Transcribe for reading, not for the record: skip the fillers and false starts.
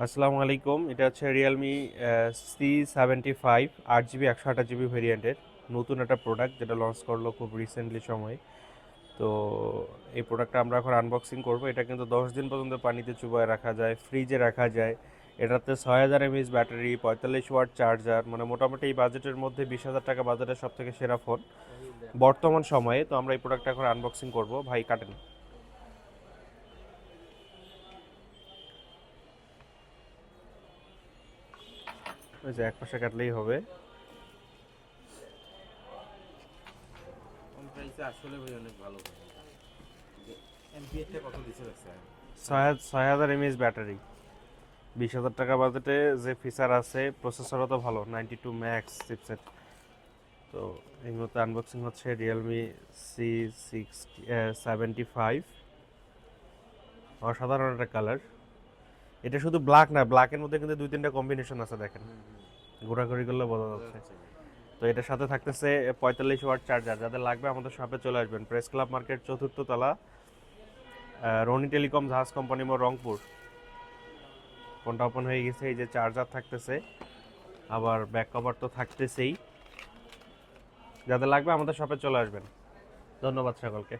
আসসালামু আলাইকুম। এটা হচ্ছে রিয়েলমি C75 8 জিবি 128 জিবি ভেরিয়েন্টের নতুন একটা প্রোডাক্ট, যেটা লঞ্চ করলো খুব রিসেন্টলি সময়। তো এই প্রোডাক্টটা আমরা এখন আনবক্সিং করব। এটা কিন্তু 10 দিন পর্যন্ত পানিতে চুবায় রাখা যায়, ফ্রিজে রাখা যায়। এটাতে 6000 mAh ব্যাটারি, 45 ওয়াট চার্জার, মানে মোটামুটি এই বাজেটের মধ্যে 20,000 টাকা বাজেটের সব থেকে সেরা ফোন বর্তমান সময়ে। তো আমরা এই প্রোডাক্টটা এখন আনবক্সিং করব। ভাই কাটেন। ওই যে এক পাশে কাটলেই হবে। কম প্রাইসে আসলে ভাই অনেক ভালো ফোন। যে এমপিএসটা কত দিছে দেখছেন? 6000 mAh ব্যাটারি, 20,000 টাকা বাজেটে যে ফিচার আছে, প্রসেসরও তো ভালো, 92 ম্যাক্স চিপসেট। তো এই মুহূর্তে আনবক্সিং হচ্ছে রিয়েলমি C75। অসাধারণ একটা কালার। এটা শুধু ব্ল্যাক না, ব্ল্যাকের মধ্যে কিন্তু 2-3টা কম্বিনেশন আছে, দেখেন ঘোরাঘুরি করলে বোঝা বোঝা যাচ্ছে। যাচ্ছে ভাই। তো এটার সাথে থাকতেছে 45 ওয়াট চার্জার। যাদের লাগবে আমাদের শপে চলে আসবেন, প্রেস ক্লাব মার্কেট 4র্থ তলা, রনি টেলিকম জাহাজ কোম্পানি মোড়, রংপুর। ফোনটা ওপেন হয়ে গেছে, এই যে চার্জার থাকতেছে, আবার ব্যাক কভার তো থাকতেছেই। যাদের লাগবে আমাদের শপে চলে আসবেন। ধন্যবাদ সকলকে।